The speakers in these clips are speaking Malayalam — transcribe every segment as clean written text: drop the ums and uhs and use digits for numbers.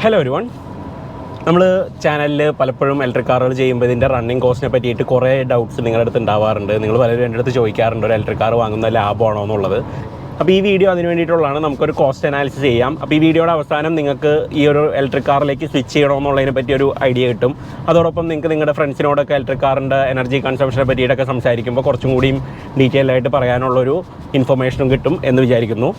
Hello everyone. നമ്മൾ ചാനലിൽ പലപ്പോഴും ഇലക്ട്രിക് കാറുകൾ ചെയ്യുമ്പോൾ ഇതിൻ്റെ റണ്ണിങ് കോസ്റ്റിനെ പറ്റിയിട്ട് കുറേ ഡൗട്ട്സ് നിങ്ങളുടെ അടുത്ത് ഉണ്ടാവാറുണ്ട്. നിങ്ങൾ പലരും എൻ്റെ അടുത്ത് ചോദിക്കാറുണ്ട് ഒരു ഇലക്ട്രിക് കാർ വാങ്ങുന്ന ലാഭമാണോ എന്നുള്ളത്. അപ്പോൾ ഈ വീഡിയോ അതിന് വേണ്ടിയിട്ടുള്ളതാണ്. നമുക്കൊരു കോസ്റ്റ് അനാലിസിസ് ചെയ്യാം. അപ്പോൾ ഈ വീഡിയോയുടെ അവസാനം നിങ്ങൾക്ക് ഈ ഒരു ഇലക്ട്രിക് കാറിലേക്ക് സ്വിച്ച് ചെയ്യണമെന്നുള്ളതിനെ പറ്റി ഒരു ഐഡിയ കിട്ടും. അതോടൊപ്പം നിങ്ങൾക്ക് നിങ്ങളുടെ ഫ്രണ്ട്സിനോടൊക്കെ ഇലക്ട്രിക് കാറിൻ്റെ എനർജി കൺസംഷനെ പറ്റിയിട്ടൊക്കെ സംസാരിക്കുമ്പോൾ കുറച്ചും കൂടിയും ഡീറ്റെയിൽ ആയിട്ട് പറയാനുള്ളൊരു ഇൻഫർമേഷനും കിട്ടും എന്ന് വിചാരിക്കുന്നു.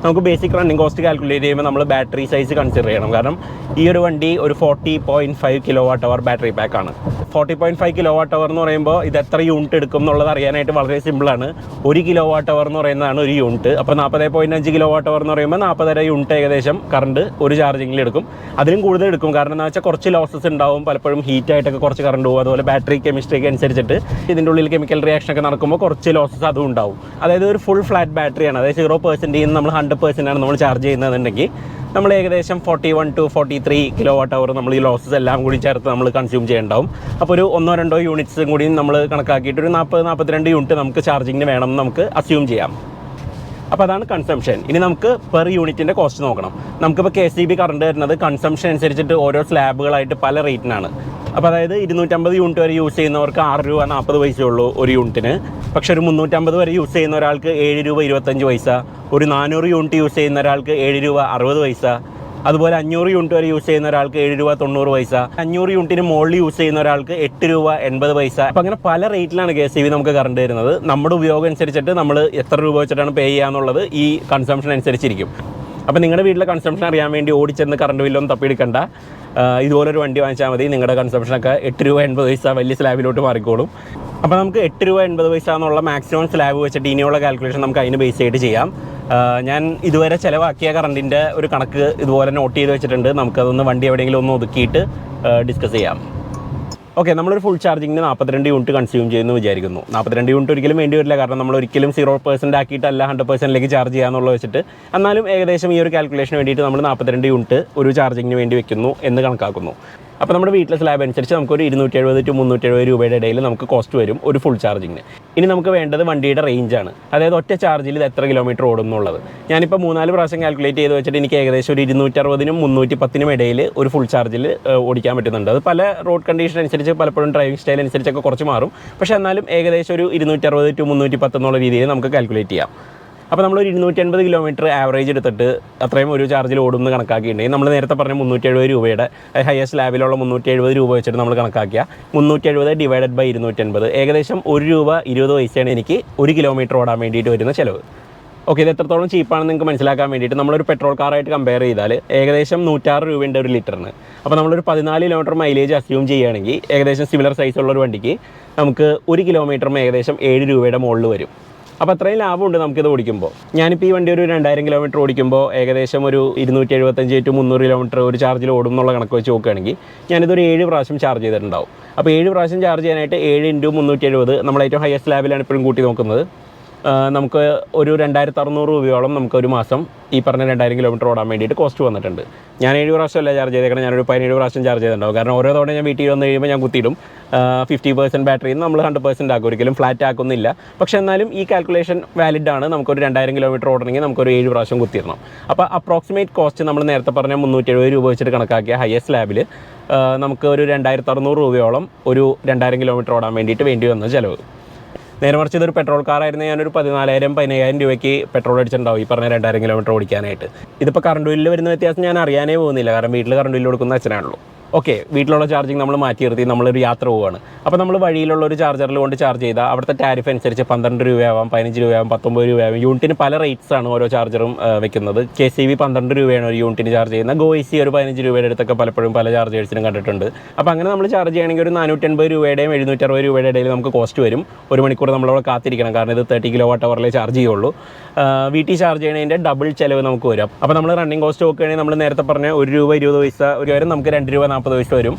നമുക്ക് ബേസിക് റണ്ണിങ് കോസ്റ്റ് കാൽക്കുലേറ്റ് ചെയ്യുമ്പോൾ നമ്മൾ ബാറ്ററി സൈസ് കൺസിഡർ ചെയ്യണം. കാരണം ഈ ഒരു വണ്ടി ഒരു 40.5 kWh ബാറ്ററി പാക്കാണ്. 40.5 kWh എന്ന് പറയുമ്പോൾ ഇത് എത്ര യൂണിറ്റ് എടുക്കും എന്നുള്ളത് അറിയാനായിട്ട് വളരെ സിമ്പിളാണ്. 1 kWh എന്ന് പറയുന്നതാണ് ഒരു യൂണിറ്റ്. അപ്പോൾ 40.5 kWh എന്ന് പറയുമ്പോൾ 40 യൂണിറ്റ് ഏകദേശം കറണ്ട് ഒരു ചാർജിങ്ങിൽ എടുക്കും. അതിലും കൂടുതൽ എടുക്കും. കാരണം എന്താ വെച്ചാൽ കുറച്ച് ലോസസ് ഉണ്ടാവും. പലപ്പോഴും ഹീറ്റായിട്ടൊക്കെ കുറച്ച് കറണ്ട് പോകും. അതുപോലെ ബാറ്ററി കെമിസ്ട്രിക്ക് അനുസരിച്ചിട്ട് ഇതിൻ്റെ ഉള്ളിൽ കെമിക്കൽ റിയാക്ഷൻ ഒക്കെ നടക്കുമ്പോൾ കുറച്ച് ലോസസ് അതും ഉണ്ടാവും. അതായത് ഒരു ഫുൾ ഫ്ലാറ്റ് ബാറ്ററിയാണ്. അതായത് 0% നമ്മൾ 100% ആണ് നമ്മൾ ചാർജ് ചെയ്യുന്നതെന്നുണ്ടെങ്കിൽ നമ്മൾ ഏകദേശം 41 to 43 kWh നമ്മൾ ഈ ലോസസ് എല്ലാം കൂടി ചേർത്ത് നമ്മൾ കൺസ്യൂം ചെയ്യേണ്ടാവും. അപ്പോൾ ഒരു 1-2 യൂണിറ്റ്സും കൂടി നമ്മൾ കണക്കാക്കിയിട്ട് ഒരു 40-42 യൂണിറ്റ് നമുക്ക് ചാർജിങ്ങിന് വേണമെന്ന് നമുക്ക് അസ്യൂം ചെയ്യാം. അപ്പോൾ അതാണ് കൺസംഷൻ. ഇനി നമുക്ക് പെർ യൂണിറ്റിൻ്റെ കോസ്റ്റ് നോക്കണം. നമുക്കിപ്പോൾ KCB കറണ്ട് വരുന്നത് കൺസംഷൻ അനുസരിച്ചിട്ട് ഓരോ സ്ലാബുകളായിട്ട് പല റേറ്റിനാണ്. അപ്പോൾ അതായത് 250 യൂണിറ്റ് വരെ യൂസ് ചെയ്യുന്നവർക്ക് 6 രൂപ 40 പൈസയുള്ളൂ ഒരു യൂണിറ്റിന്. പക്ഷേ ഒരു 350 വരെ യൂസ് ചെയ്യുന്ന ഒരാൾക്ക് 7 രൂപ 25 പൈസ. ഒരു 400 യൂണിറ്റ് യൂസ് ചെയ്യുന്ന ഒരാൾക്ക് 7 രൂപ 60 പൈസ. അതുപോലെ 500 യൂണിറ്റ് വരെ യൂസ് ചെയ്യുന്ന ഒരാൾക്ക് 7 രൂപ 90 പൈസ. 500 യൂണിറ്റിന് മുകളിൽ യൂസ് ചെയ്യുന്ന ഒരാൾക്ക് 8 രൂപ 80 പൈസ. അപ്പോൾ അങ്ങനെ പല റേറ്റിലാണ് KCB നമുക്ക് കറണ്ട് വരുന്നത്. നമ്മുടെ ഉപയോഗം അനുസരിച്ചിട്ട് നമ്മൾ എത്ര രൂപ വെച്ചിട്ടാണ് പേ ചെയ്യുക എന്നുള്ളത് ഈ കൺസംഷൻ അനുസരിച്ചിരിക്കും. അപ്പോൾ നിങ്ങളുടെ വീട്ടിലെ കൺസംഷൻ അറിയാൻ വേണ്ടി ഓടിച്ചെന്ന് കറണ്ട് ബില്ലൊന്നും തപ്പിയെടുക്കണ്ട. ഇതുപോലൊരു വണ്ടി വാങ്ങിച്ചാൽ മതി. നിങ്ങളുടെ കൺസംഷനൊക്കെ 8 രൂപ 80 പൈസ വലിയ സ്ലാബിലോട്ട് മാറിക്കോളും. അപ്പോൾ നമുക്ക് 8 രൂപ 80 പൈസ എന്നുള്ള മാക്സിമം സ്ലാബ് വെച്ചിട്ട് ഇനിയുള്ള കാൽക്കുലേഷൻ നമുക്ക് അതിന് ബേസ് ചെയ്തിട്ട് ചെയ്യാം. ഞാൻ ഇതുവരെ ചിലവാക്കിയ കറണ്ടിൻ്റെ ഒരു കണക്ക് ഇതുപോലെ നോട്ട് ചെയ്ത് വെച്ചിട്ടുണ്ട്. നമുക്കതൊന്ന് വണ്ടി എവിടെയെങ്കിലും ഒന്ന് ഒതുക്കിയിട്ട് ഡിസ്കസ് ചെയ്യാം. ഓക്കെ, നമ്മളൊരു ഫുൾ ചാർജിങ്ങിന് 42 യൂണിറ്റ് കൺസ്യൂം ചെയ്യുമെന്ന് വിചാരിക്കുന്നു. 42 യൂണിറ്റ് ഒരിക്കലും വേണ്ടി വരില്ല. കാരണം നമ്മൾ ഒരിക്കലും 0% ആക്കിയിട്ടല്ല 100%ലേക്ക് ചാർജ് ചെയ്യാന്നുള്ളത് വെച്ചിട്ട്. എന്നാലും ഏകദേശം ഈ ഒരു കാൽക്കുലേഷന് വേണ്ടിയിട്ട് നമ്മൾ 42 യൂണിറ്റ് ഒരു ചാർജിങ്ങിന് വേണ്ടി വെക്കുന്നു എന്ന് കണക്കാക്കുന്നു. അപ്പോൾ നമ്മുടെ വീട്ടിലെ സ്ലാബ് അനുസരിച്ച് നമുക്കൊരു 270 to 370 രൂപയുടെ ഇടയിൽ നമുക്ക് കോസ്റ്റ് വരും ഒരു ഫുൾ ചാർജിങ്ങിന്. ഇനി നമുക്ക് വേണ്ടത് വണ്ടിയുടെ റേഞ്ചാണ്. അതായത് ഒറ്റ ചാർജിൽ ഇത് എത്ര കിലോമീറ്റർ ഓടും എന്നുള്ളത്. ഞാനിപ്പോൾ 3-4 പ്രാവശ്യം കാൽക്കുലേറ്റ് ചെയ്ത് വെച്ചിട്ട് എനിക്ക് ഏകദേശം ഒരു 260-നും 310-നും ഇടയിൽ ഒരു ഫുൾ ചാർജിൽ ഓടിക്കാൻ പറ്റുന്നുണ്ട്. അത് പല റോഡ് കണ്ടീഷൻ അനുസരിച്ച് പലപ്പോഴും ഡ്രൈവിംഗ് സ്റ്റൈൽ അനുസരിച്ചൊക്കെ കുറച്ച് മാറും. പക്ഷേ എന്നാലും ഏകദേശം ഒരു 260 to 310 എന്നുള്ള രീതിയിൽ നമുക്ക് കാൽക്കുലേറ്റ് ചെയ്യാം. അപ്പോൾ നമ്മൾ 280 കിലോമീറ്റർ ആവറേജ് എടുത്തിട്ട് അത്രയും ഒരു ചാർജിൽ ഓടുമെന്ന് കണക്കാക്കിയിട്ടുണ്ടെങ്കിൽ നമ്മൾ നേരത്തെ പറഞ്ഞ 370 രൂപയുടെ ഹയസ്റ്റ് ലാബിലുള്ള 370 രൂപ വെച്ചിട്ട് നമ്മൾ കണക്കാക്കിയ 370 ഡിവൈഡഡ് ബൈ 280 ഏകദേശം 1 രൂപ 20 പൈസയാണ് എനിക്ക് 1 കിലോമീറ്റർ ഓടാൻ വേണ്ടിയിട്ട് വരുന്ന ചിലവ്. ഓക്കെ, ഇത് എത്രത്തോളം ചീപ്പാണെന്ന് നിങ്ങൾക്ക് മനസ്സിലാക്കാൻ വേണ്ടിയിട്ട് നമ്മളൊരു പെട്രോൾ കാറായിട്ട് കമ്പയർ ചെയ്താൽ ഏകദേശം 106 രൂപയുണ്ട് ഒരു ലിറ്ററിന്. അപ്പോൾ നമ്മളൊരു 14 കിലോമീറ്റർ മൈലേജ് അസ്യൂം ചെയ്യുകയാണെങ്കിൽ ഏകദേശം സിമിലർ സൈസുള്ളൊരു വണ്ടിക്ക് നമുക്ക് 1 കിലോമീറ്ററും ഏകദേശം 7 രൂപയുടെ മുകളിൽ വരും. അപ്പോൾ അത്രയും ലാഭമുണ്ട് നമുക്കിത് ഓടിക്കുമ്പോൾ. ഞാനിപ്പോൾ ഈ വണ്ടി ഒരു 2000 കിലോമീറ്റർ ഓടിക്കുമ്പോൾ ഏകദേശം ഒരു 275 to 300 കിലോമീറ്റർ ഒരു ചാർജിൽ ഓടും എന്നുള്ള കണക്ക് വെച്ച് നോക്കുകയാണെങ്കിൽ ഞാനിതൊരു 7 പ്രാവശ്യം ചാർജ് ചെയ്തിട്ടുണ്ടാവും. അപ്പോൾ 7 പ്രാവശ്യം ചാർജ് ചെയ്യാനായിട്ട് 7 × 370 നമ്മൾ ഏറ്റവും ഹയസ്റ്റ് ലാബിലാണ് ഇപ്പോഴും കൂട്ടി നോക്കുന്നത്. നമുക്ക് ഒരു 2600 രൂപയോളം നമുക്കൊരു മാസം ഈ പറഞ്ഞ 2000 കിലോമീറ്റർ ഓടാൻ വേണ്ടിയിട്ട് കോസ്റ്റ് വന്നിട്ടുണ്ട്. ഞാൻ 7 പ്രാവശ്യമല്ല ചാർജ് ചെയ്തേക്കണം, ഞാനൊരു 17 പ്രാവശ്യം ചാർജ് ചെയ്തിട്ടുണ്ടാവും. കാരണം ഓരോ തവണ ഞാൻ വീട്ടിൽ വന്ന് കഴിയുമ്പോൾ ഞാൻ കുത്തിയിടും. 50% ബാറ്ററിയിൽ നിന്ന് നമ്മൾ 100% ആക്കും. ഒരിക്കലും ഫ്ലാറ്റ് ആക്കുന്നില്ല. പക്ഷേ എന്നാലും ഈ കാൽക്കുലേഷൻ വാലിഡ് ആണ്. നമുക്കൊരു 2000 കിലോമീറ്റർ ഓടണമെങ്കിൽ നമുക്കൊരു 7 പ്രാവശ്യം കുത്തിയിടണം. അപ്പോൾ അപ്രോക്സിമേറ്റ് കോസ്റ്റ് നമ്മൾ നേരത്തെ പറഞ്ഞ 370 രൂപ വെച്ചിട്ട് കണക്കാക്കിയ ഹയസ്റ്റ് ലാബിൽ നമുക്ക് ഒരു 2600 രൂപയോളം ഒരു 2000 കിലോമീറ്റർ ഓടാൻ വേണ്ടിയിട്ട് വേണ്ടി വന്ന ചിലവ്. നേരെ മറിച്ച് ഇതൊരു പെട്രോൾ കാറായിരുന്നു ഞാനൊരു 14,000-15,000 രൂപയ്ക്ക് പെട്രോൾ അടിച്ചിട്ടുണ്ടാവും ഈ പറഞ്ഞ 2000 കിലോമീറ്റർ ഓടിക്കാനായിട്ട്. ഇതിപ്പോൾ കറണ്ട് ബില്ലിൽ വരുന്ന വ്യത്യാസം ഞാൻ അറിയാനേ പോകുന്നില്ല. കാരണം വീട്ടിൽ കറണ്ട് ബില്ല് കൊടുക്കുന്ന അച്ഛനാണല്ലോ. ഓക്കെ, വീട്ടിലുള്ള ചാർജിങ് നമ്മൾ മാറ്റി നിർത്തി നമ്മളൊരു യാത്ര പോവുകയാണ്. അപ്പോൾ നമ്മൾ വഴിയിലുള്ള ഒരു ചാർജറിൽ കൊണ്ട് ചാർജ് ചെയ്താൽ അവിടുത്തെ ടാരിഫ് അനുസരിച്ച് 12 രൂപയാവാം, 15 രൂപയാവാം, 19 രൂപയാവും. യൂണിറ്റിന് പല റേറ്റ്സ് ആണ് ഓരോ ചാർജറും വെക്കുന്നത്. KCB 12 രൂപയാണ് ഒരു യൂണിറ്റിന് ചാർജ് ചെയ്യുന്നത്. GoEC ഒരു 15 രൂപയുടെ അടുത്തൊക്കെ പലപ്പോഴും പല ചാർജേഴ്സിനും കണ്ടിട്ടുണ്ട്. അപ്പോൾ അങ്ങനെ നമ്മൾ ചാർജ് ചെയ്യണമെങ്കിൽ ഒരു 480 രൂപയുടെയും 760 രൂപയുടെ ഇടയിൽ നമുക്ക് കോസ്റ്റ് വരും. ഒരു മണിക്കൂർ നമ്മളവിടെ കാത്തിരിക്കണം. കാരണം ഇത് 30 kWh ചാർജ് ചെയ്യുള്ളൂ. വീട്ടിൽ ചാർജ് ചെയ്യണതിൻ്റെ ഡബിൾ ചിലവ് നമുക്ക് വരും. അപ്പോൾ നമ്മൾ റണ്ണിങ് കോസ്റ്റ് നോക്കുകയാണെങ്കിൽ നമ്മൾ നേരത്തെ പറഞ്ഞ 1 രൂപ 20 പൈസ ഒരു കാര്യം നമുക്ക് 2 രൂപ 40 പൈസ വരും.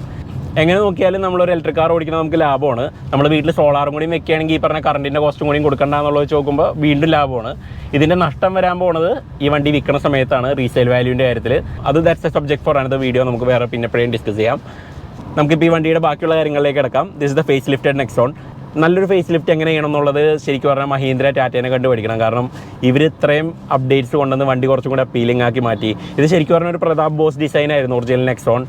എങ്ങനെ നോക്കിയാലും നമ്മളൊരു ഇലക്ട്രിക് കാർ ഓടിക്കുന്നത് നമുക്ക് ലാഭമാണ്. നമ്മൾ വീട്ടിൽ സോളാറും കൂടി വെക്കുകയാണെങ്കിൽ ഈ പറഞ്ഞ കറണ്ടിൻ്റെ കോസ്റ്റും കൂടി കൊടുക്കണ്ട എന്നുള്ളത് വെച്ച് നോക്കുമ്പോൾ വീണ്ടും ലാഭമാണ്. ഇതിൻ്റെ നഷ്ടം വരാൻ പോകുന്നത് ഈ വണ്ടി വിൽക്കുന്ന സമയത്താണ് റീസെയിൽ വാല്യൂവിൻ്റെ കാര്യത്തിൽ. അത് that's A subject for another video. നമുക്ക് വേറെ പിന്നെ എപ്പോഴും ഡിസ്കസ് ചെയ്യാം. നമുക്കിപ്പോൾ ഈ വണ്ടിയുടെ ബാക്കിയുള്ള കാര്യങ്ങളിലേക്ക് കിടക്കാം. This is the face lifted Nexon. നല്ലൊരു ഫേസ് ലിഫ്റ്റ് എങ്ങനെ ചെയ്യണം എന്നുള്ളത് ശരിക്കും പറഞ്ഞാൽ മഹീന്ദ്ര ടാറ്റേനെ കണ്ട് പഠിക്കണം. കാരണം ഇവർ ഇത്രയും അപ്ഡേറ്റ്സ് കൊണ്ടുവന്ന് വണ്ടി കുറച്ചും കൂടി അപ്പീലിംഗ് ആക്കി മാറ്റി. ഇത് ശരിക്കും പറഞ്ഞാൽ ഒരു പ്രതാപ് ബോസ് ഡിസൈൻ ആയിരുന്നു ഒറിജിനൽ നെക്സോൺ.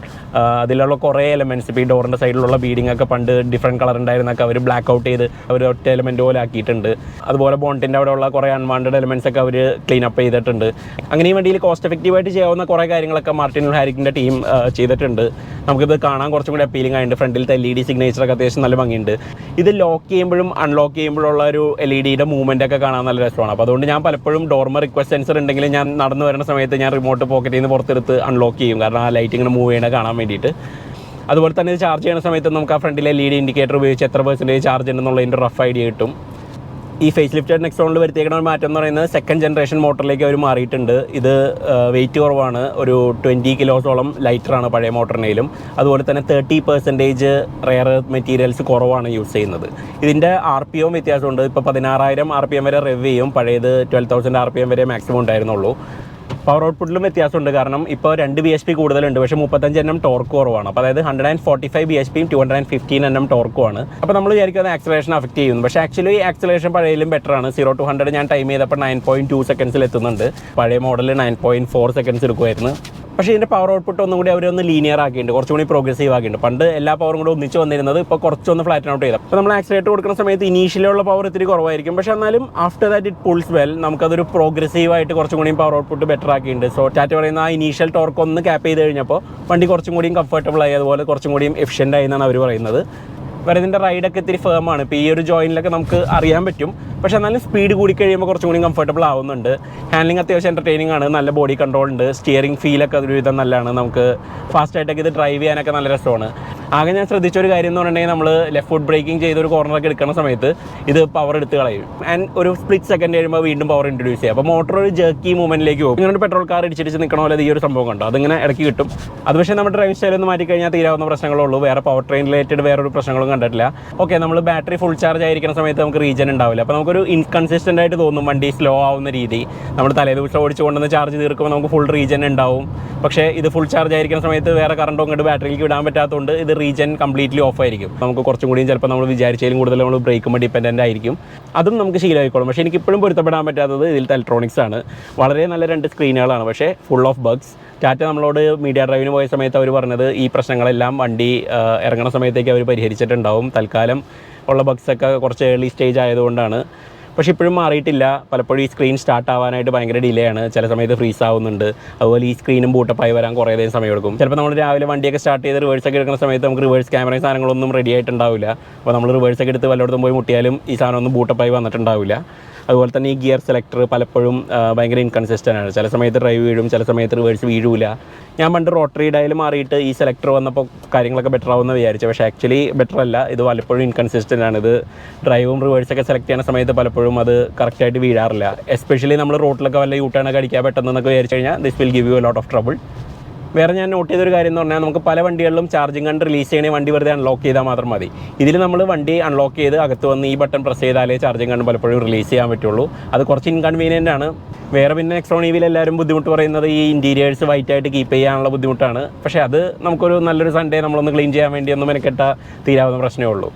അതിലുള്ള കുറേ എലമെൻറ്റ്സ്, ഇപ്പോൾ ഈ ഡോറിൻ്റെ സൈഡിലുള്ള ബീഡിംഗ് ഒക്കെ പണ്ട് ഡിഫറെൻറ്റ് കളർ ഉണ്ടായിരുന്നൊക്കെ അവർ ബ്ലാക്ക് ഔട്ട് ചെയ്ത് അവർ ഒറ്റ എലമെൻറ്റ് പോലെ ആക്കിയിട്ടുണ്ട്. അതുപോലെ ബോണ്ടിൻ്റെ അവിടെയുള്ള കുറേ അൺവാണ്ടഡ് എലമെൻറ്റ്സ് ഒക്കെ അവർ ക്ലീൻ അപ്പ് ചെയ്തിട്ടുണ്ട്. അങ്ങനെ ഈ വണ്ടിയിൽ കോസ്റ്റ് എഫക്റ്റീവായിട്ട് ചെയ്യാവുന്ന കുറേ കാര്യങ്ങളൊക്കെ മാർട്ടിൻ ഹാരിക്കിൻ്റെ ടീം ചെയ്തിട്ടുണ്ട്. നമുക്കിത് കാണാൻ കുറച്ചും കൂടി അപ്പീലിംഗ് ആയിട്ട്. ഫ്രണ്ടിലത്തെ LED സിഗ്നേച്ചറൊക്കെ അത്യാവശ്യം നല്ല ഭംഗിയുണ്ട്. ഇത് ലോക്ക് ചെയ്യുമ്പോഴും അൺലോക്ക് ചെയ്യുമ്പോഴുള്ള ഒരു LED മൂവ്മെൻ്റ് ഒക്കെ കാണാൻ നല്ല രസമാണ്. അപ്പോൾ അതുകൊണ്ട് ഞാൻ പലപ്പോഴും ഡോർമ റിക്വസ്റ്റ് സെൻസർ ഉണ്ടെങ്കിൽ ഞാൻ നടന്നു വരുന്ന സമയത്ത് ഞാൻ റിമോട്ട് പോക്കറ്റിൽ നിന്ന് പുറത്തെടുത്ത് അൺലോക്ക് ചെയ്യും. കാരണം ആ ലൈറ്റ് ഇങ്ങനെ മൂവ് ചെയ്യണ കാണാൻ വേണ്ടിയിട്ട്. അതുപോലെ തന്നെ ഇത് ചാർജ് ചെയ്യുന്ന സമയത്ത് നമുക്ക് ആ ഫ്രണ്ടിലെ LED ഇൻഡിക്കേറ്റർ ഉപയോഗിച്ച് എത്ര % ചാർജ് ഉണ്ടെന്നുള്ളതിൻ്റെ റഫ് ഐഡിയ കിട്ടും. ഈ ഫേസ് ലിഫ്റ്റഡ് നെക്സോണിൽ വരുത്തിയേക്കുന്ന ഒരു മാറ്റം എന്ന് പറയുന്നത് സെക്കൻഡ് ജനറേഷൻ മോട്ടറിലേക്ക് അവർ മാറിയിട്ടുണ്ട്. ഇത് വെയിറ്റ് കുറവാണ്, ഒരു 20 കിലോസോളം ലൈറ്ററാണ് പഴയ മോട്ടറിനേലും. അതുപോലെ തന്നെ 30% റെയർ എർത്ത് മെറ്റീരിയൽസ് കുറവാണ് യൂസ് ചെയ്യുന്നത്. ഇതിൻ്റെ RPM വ്യത്യാസമുണ്ട്. ഇപ്പോൾ 16,000 RPM വരെ റെവ് ചെയ്യും. പഴയത് 12,000 RPM വരെ മാക്സിമം ഉണ്ടായിരുന്നുള്ളൂ. പവർ ഔട്ട്പുട്ടിലും വ്യത്യാസമുണ്ട്. കാരണം ഇപ്പോൾ 2 bhp കൂടുതലുണ്ട്, പക്ഷേ 35 Nm ടോർക്ക് കുറവാണ്. അപ്പോൾ അതായത് 145 bhpയും 215 Nm ടോർക്കുമാണ്. അപ്പോൾ നമ്മൾ വിചാരിക്കുന്നത് ആക്സലേഷൻ അഫക്റ്റ് ചെയ്യുന്നു. പക്ഷേ ആക്ച്വലി ആക്സലേഷൻ പഴയതിലും ബെറ്ററാണ്. 0 to 100 ഞാൻ ടൈം ചെയ്തപ്പോൾ 9.2 സെക്കൻഡ്സിൽ എത്തുന്നുണ്ട്. പഴയ മോഡൽ 9.4 സെക്കൻഡ്സ് എടുക്കുമായിരുന്നു. പക്ഷേ ഇതിൻ്റെ പവർ ഔട്ട്പുട്ട് ഒന്നും കൂടി അവരൊന്ന് ലീനിയർ ആക്കിയിട്ടുണ്ട്, കുറച്ചുകൂടി പ്രോഗ്രസീവ് ആക്കിയിട്ടുണ്ട്. പണ്ട് എല്ലാ പവറും കൂടെ ഒന്നിച്ച് വന്നിരുന്നത് ഇപ്പോൾ കുറച്ചൊന്ന് ഫ്ലാറ്റൻ ഔട്ട് ചെയ്താൽ. അപ്പോൾ നമ്മൾ ആക്സിലേറ്റർ കൊടുക്കുന്ന സമയത്ത് ഇനീഷ്യലുള്ള പവർ ഇത്തിരി കുറവായിരിക്കും, പക്ഷേ എന്നാലും after that it pulls well. നമുക്കതൊരു പ്രോഗ്രസീവായിട്ട് കുറച്ചും കൂടിയും പവർ ഔട്ട്പുട്ട് ബെറ്റർ ആക്കിയിട്ടുണ്ട്. സോ ടാറ്റ പറയുന്ന ആ ഇനീഷ്യൽ ടോർക്ക് ഒന്ന് ക്യാപ്പ് ചെയ്ത് കഴിഞ്ഞപ്പോൾ വണ്ടി കുറച്ചും കൂടിയും കംഫർട്ടബിൾ ആയി, അതുപോലെ കുറച്ചും കൂടിയും എഫിഷ്യൻ്റ് ആയി എന്നാണ് അവർ പറയുന്നത്. വേറെ ഇതിൻ്റെ റൈഡൊക്കെ ഇത്തിരി ഫേമാണ്. ഇപ്പോൾ ഈ ഒരു ജോയിനിലൊക്കെ നമുക്ക് അറിയാൻ പറ്റും. പക്ഷേ എന്നാലും സ്പീഡ് കൂടി കഴിയുമ്പോൾ കുറച്ചും കൂടി കംഫർട്ടബിൾ ആവുന്നുണ്ട്. ഹാൻഡ്ലിംഗ് അത്യാവശ്യം എൻ്റർടൈനിങ് ആണ്, നല്ല ബോഡി കൺട്രോൾ ഉണ്ട്. സ്റ്റിയറിംഗ് ഫീലൊക്കെ ഒരുവിധം നല്ലതാണ്. നമുക്ക് ഫാസ്റ്റായിട്ടൊക്കെ ഇത് ഡ്രൈവ് ചെയ്യാനൊക്കെ നല്ല രസമാണ്. ആകെ ഞാൻ ശ്രദ്ധിച്ചൊരു കാര്യം എന്ന് പറഞ്ഞിട്ടുണ്ടെങ്കിൽ നമ്മൾ ലെഫ്റ്റ് ഫുഡ് ബ്രേക്കിംഗ് ചെയ്തൊരു കോർണറൊക്കെ എടുക്കുന്ന സമയത്ത് ഇത് പവർ എടുത്ത് കളയും. ആൻഡ് ഒരു സ്പ്ലിറ്റ് സെക്കൻഡ് കഴിയുമ്പോൾ വീണ്ടും പവർ ഇൻട്രൊഡ്യൂസ് ചെയ്യും. അപ്പോൾ മോട്ടർ ഒരു ജേർക്കി മൂവ്മെൻറ്റിലേക്ക് പോകും. ഇങ്ങനെ ഒരു പെട്രോൾ കാർ ഇടിച്ചിടിച്ച് നിൽക്കണ പോലെ ഈ ഒരു സംഭവം കണ്ടോ, അതിങ്ങനെ ഇടയ്ക്ക് കിട്ടും. അത് പക്ഷേ നമ്മുടെ ഡ്രൈവ് സ്റ്റൈലൊന്ന് മാറ്റിക്കഴിഞ്ഞാൽ തീരാവുന്ന പ്രശ്നങ്ങളേ ഉള്ളൂ. വേറെ പവർ ട്രെയിൻ റിലേറ്റഡ് വേറൊരു പ്രശ്നങ്ങളും കണ്ടിട്ടില്ല. ഓക്കെ, നമ്മൾ ബാറ്ററി ഫുൾ ചാർജ് ആയിരിക്കുന്ന സമയത്ത് നമുക്ക് റീജൻ ഉണ്ടാവില്ല. അപ്പോൾ നമുക്കൊരു ഇൻകൺസിസ്റ്റൻ്റ് ആയിട്ട് തോന്നും വണ്ടി സ്ലോ ആവുന്ന രീതി. നമ്മൾ തലേദിവസം ഓടിച്ചു കൊണ്ടുവന്ന് ചാർജ് തീർക്കുമ്പോൾ നമുക്ക് ഫുൾ റീജൻ ഉണ്ടാവും. പക്ഷേ ഇത് ഫുൾ ചാർജ് ആയിരിക്കുന്ന സമയത്ത് വേറെ കറണ്ടോ ഇങ്ങോട്ട് ബാറ്ററിക്ക് വിടാൻ പറ്റാത്തതുകൊണ്ട് ഇത് റീജൻ കംപ്ലീറ്റ്ലി ഓഫ് ആയിരിക്കും. നമുക്ക് കുറച്ചും കൂടിയും ചിലപ്പോൾ നമ്മൾ വിചാരിച്ചതിലും കൂടുതൽ നമ്മൾ ബ്രേക്കുമ്പോൾ ഡിപ്പെൻഡൻ്റ് ആയിരിക്കും. അതും നമുക്ക് ശീലമായിക്കോളും. പക്ഷേ എനിക്കിപ്പോഴും പൊരുത്തപ്പെടാൻ പറ്റാത്തത് ഇതിലത്തെ ഇലക്ട്രോണിക്സ് ആണ്. വളരെ നല്ല 2 സ്ക്രീനുകളാണ്, പക്ഷേ ഫുൾ ഓഫ് ബഗ്സ്. ടാറ്റ നമ്മളോട് മീഡിയ ഡ്രൈവിന് പോയ സമയത്ത് അവർ പറഞ്ഞത് ഈ പ്രശ്നങ്ങളെല്ലാം വണ്ടി ഇറങ്ങുന്ന സമയത്തേക്ക് അവർ പരിഹരിച്ചിട്ടുണ്ടാവും. തൽക്കാലം ഉള്ള ബഗ്സൊക്കെ കുറച്ച് ഏർലി സ്റ്റേജ് ആയതുകൊണ്ടാണ്. പക്ഷേ ഇപ്പോഴും മാറിയിട്ടില്ല. പലപ്പോഴും ഈ സ്ക്രീൻ സ്റ്റാർട്ട് ആവാനായിട്ട് ഭയങ്കര ഡിലേ ആണ്. ചില സമയത്ത് ഫ്രീസ് ആവുന്നുണ്ട്. അതുപോലെ ഈ സ്ക്രീനും ബൂട്ടപ്പായി വരാൻ കുറേ അധികം സമയം എടുക്കും. ചിലപ്പോൾ നമ്മൾ രാവിലെ വണ്ടിയൊക്കെ സ്റ്റാർട്ട് ചെയ്ത് റിവേഴ്സൊക്കെ എടുക്കുന്ന സമയത്ത് നമുക്ക് റിവേഴ്സ് ക്യാമറയും സാധനങ്ങളൊന്നും റെഡി ആയിട്ടുണ്ടാവില്ല. അപ്പോൾ നമ്മൾ റിവേഴ്സൊക്കെ എടുത്ത് വല്ലയിടത്തും പോയി മുട്ടിയാലും ഈ സാധനം ഒന്നും ബൂട്ടപ്പായി വന്നിട്ടുണ്ടാവില്ല. അതുപോലെ തന്നെ ഈ ഗിയർ സെലക്ടർ പലപ്പോഴും ഭയങ്കര ഇൻകൺസിസ്റ്റൻ്റ് ആണ്. ചില സമയത്ത് ഡ്രൈവ് വീഴും, ചില സമയത്ത് റിവേഴ്സ് വീഴൂല. ഞാൻ പണ്ട് റോട്ടറി ഡയൽ മാറിയിട്ട് ഈ സെലക്ടർ വന്നപ്പോൾ കാര്യങ്ങളൊക്കെ ബെറ്റർ ആവുമെന്ന് വിചാരിച്ചു. പക്ഷേ ആക്ച്വലി ബെറ്റർ അല്ല. ഇത് പലപ്പോഴും ഇൻകൺസിസ്റ്റൻ്റ് ആണ്. ഇത് ഡ്രൈവും റിവേഴ്സൊക്കെ സെലക്ട് ചെയ്യുന്ന സമയത്ത് പലപ്പോഴും അത് കറക്റ്റായിട്ട് വീഴാറില്ല. എസ്പെഷ്യലി നമ്മൾ റോട്ടിലൊക്കെ വല്ല യൂട്ടേണൊക്കെ അടിക്കാൻ പെട്ടെന്നൊക്കെ വിചാരിച്ചു കഴിഞ്ഞാൽ this will give you a lot of trouble. വേറെ ഞാൻ നോട്ട് ചെയ്തൊരു കാര്യം എന്ന് പറഞ്ഞാൽ നമുക്ക് പല വണ്ടികളിലും ചാർജിങ് കണ്ട് റിലീസ് ചെയ്യണേ വണ്ടി വെറുതെ അൺലോക്ക് ചെയ്താൽ മാത്രം മതി. ഇതിൽ നമ്മൾ വണ്ടി അൺലോക്ക് ചെയ്ത് അകത്ത് വന്ന് ഈ ബട്ടൺ പ്രസ് ചെയ്താലേ ചാർജിങ് കണ്ട് പലപ്പോഴും റിലീസ് ചെയ്യാൻ പറ്റുള്ളൂ. അത് കുറച്ച് ഇൻകൺവീനിയൻ്റ് ആണ്. വേറെ പിന്നെ നെക്സോൺ EVയിൽ എല്ലാവരും ബുദ്ധിമുട്ട് പറയുന്നത് ഈ ഇൻറ്റീരിയേഴ്സ് വൈറ്റായിട്ട് കീപ്പ് ചെയ്യാനുള്ള ബുദ്ധിമുട്ടാണ്. പക്ഷേ അത് നമുക്കൊരു നല്ലൊരു സൺഡേ നമ്മളൊന്ന് ക്ലീൻ ചെയ്യാൻ വേണ്ടി ഒന്നും മെനക്കെട്ട തീരാവുന്ന പ്രശ്നമേ ഉള്ളൂ.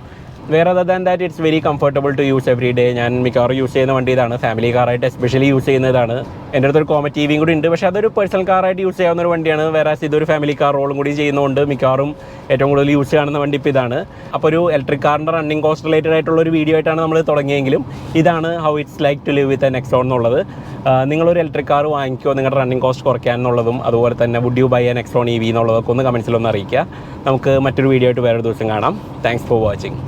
വേറെ other than that it's very comfortable to use every day. ഞാൻ മിക്കവാറും യൂസ് ചെയ്യുന്ന വണ്ടി ഇതാണ്. ഫാമിലി കാറായിട്ട് എസ്പെഷ്യലി യൂസ് ചെയ്യുന്നതാണ്. എൻ്റെ അടുത്തൊരു കോമറ്റ് EVയും കൂടി ഉണ്ട്, പക്ഷേ അതൊരു പേഴ്സണൽ കാറായിട്ട് യൂസ് ചെയ്യാവുന്ന ഒരു വണ്ടിയാണ്. വേറെ ഇതൊരു ഫാമിലി കാർ റോളും കൂടി ചെയ്യുന്നതുകൊണ്ട് മിക്കവാറും ഏറ്റവും കൂടുതൽ യൂസ് ചെയ്യുന്ന വണ്ടി ഇപ്പോൾ ഇതാണ്. അപ്പോൾ ഒരു ഇലക്ട്രിക് കാറിൻ്റെ റണ്ണിങ് കോസ്റ്റ് റിലേറ്റഡ് ആയിട്ടുള്ള ഒരു വീഡിയോ ആയിട്ടാണ് നമ്മൾ തുടങ്ങിയെങ്കിലും ഇതാണ് how it's like to live with a Nexon എന്നുള്ളത്. നിങ്ങളൊരു ഇലക്ട്രിക് കാർ വാങ്ങിക്കുമോ, നിങ്ങളുടെ റണ്ണിങ് കോസ്റ്റ് കുറയ്ക്കാൻ എന്നുള്ളതും അതുപോലെ തന്നെ would you buy a Nexon EV എന്നുള്ളതൊക്കെ ഒന്ന് കമൻസിലൊന്ന് അറിയിക്കുക. നമുക്ക് മറ്റൊരു വീഡിയോ ആയിട്ട് വേറൊരു ദിവസം കാണാം. Thanks for watching.